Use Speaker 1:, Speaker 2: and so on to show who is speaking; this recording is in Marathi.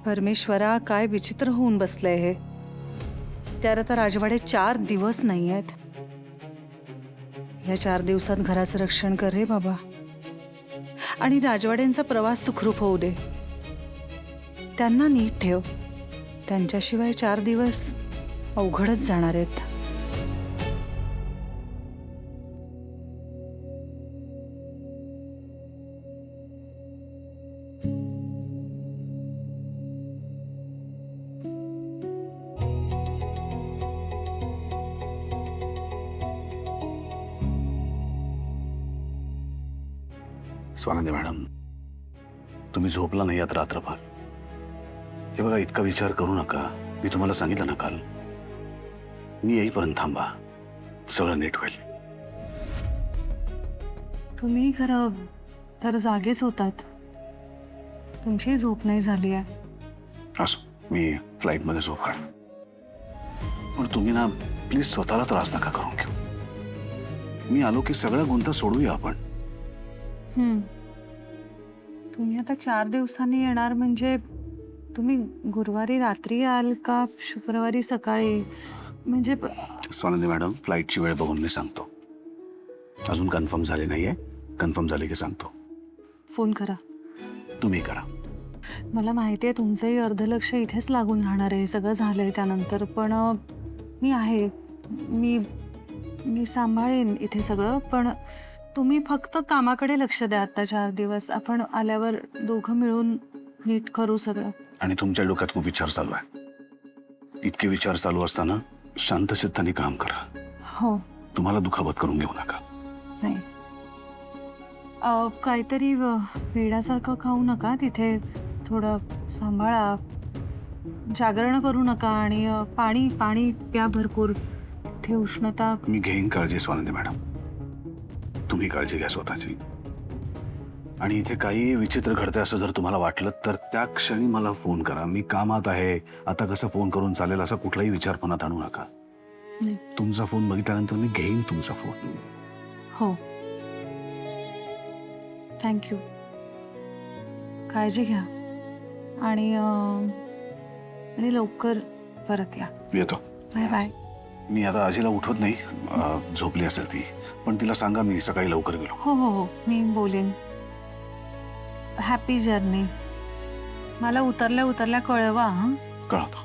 Speaker 1: परमेश्वरा, काय विचित्र होऊन बसलंय हे. त्याला तर राजवाडे 4 दिवस नाही आहेत. या 4 दिवसात घराचं रक्षण कर रे बाबा. आणि राजवाड्यांचा प्रवास सुखरूप होऊ दे. त्यांना नीट ठेव. त्यांच्याशिवाय 4 दिवस अवघडच जाणार आहेत.
Speaker 2: स्वानंदी मॅडम, तुम्ही झोपला नाही आत रात्रभर. हे बघा, इतका विचार करू नका. मी तुम्हाला सांगितलं ना काल, मी येईपर्यंत थांबा, सगळं नीट होईल.
Speaker 1: तुम्ही खरं तर जागेच होतात. तुमची झोप नाही झाली आहे.
Speaker 2: असो, मी फ्लाईटमध्ये झोप काढ. पण तुम्ही ना प्लीज स्वतःला त्रास नका करून घेऊ. मी आलो की सगळं गुंता सोडूया आपण.
Speaker 1: तुम्ही आता 4 दिवसांनी येणार म्हणजे तुम्ही गुरुवारी रात्री याल का शुक्रवारी सकाळी? म्हणजे
Speaker 2: स्वानंदी मॅडम, फ्लाईटची वेळ बघून मी सांगतो. अजून कन्फर्म झाले नाहीये. कन्फर्म झाले की सांगतो.
Speaker 1: फोन करा.
Speaker 2: तुम्ही करा.
Speaker 1: मला माहिती आहे तुमचंही अर्धलक्ष इथेच लागून राहणार आहे. सगळं झालंय त्यानंतर, पण मी आहे. मी सांभाळेन इथे सगळं. पण तुम्ही फक्त कामाकडे लक्ष द्या आता 4 दिवस. आपण आल्यावर दोघं मिळून नीट करू सगळं.
Speaker 2: आणि तुमच्या डोक्यात खूप विचार चालू आहे. इतके विचार चालू असताना शांत चित्ताने काम करा.
Speaker 1: हो.
Speaker 2: तुम्हाला दुखापत करून घेऊ नका.
Speaker 1: नाही, काहीतरी वेड्यासारखं खाऊ नका. तिथे थोडं सांभाळा. जागरण करू नका. आणि पाणी पाणी प्या भरपूर. इथे उष्णता.
Speaker 2: मी घेईन काळजी स्वानंदी मॅडम. तुम्ही काळजी घ्या स्वतःची. आणि इथे काही विचित्र घडतंय असं जर तुम्हाला वाटलं तर त्या क्षणी मला फोन करा. मी कामात आहे, आता कसं फोन करून चालेल असा कुठलाही विचार मनात आणू नका. तुमचा फोन बघितल्यानंतर मी घेईन तुमचा फोन.
Speaker 1: हो, थँक्यू. काळजी घ्या. आणि लवकर परत या.
Speaker 2: येतो.
Speaker 1: Bye bye.
Speaker 2: मी आता आजीला उठवत नाही. झोपली असेल ती. पण तिला सांगा मी सकाळी लवकर गेलो.
Speaker 1: हो हो हो, मी बोलेन. Happy journey. मला उतरल्या उतरल्या कळवा.
Speaker 2: कळवतो.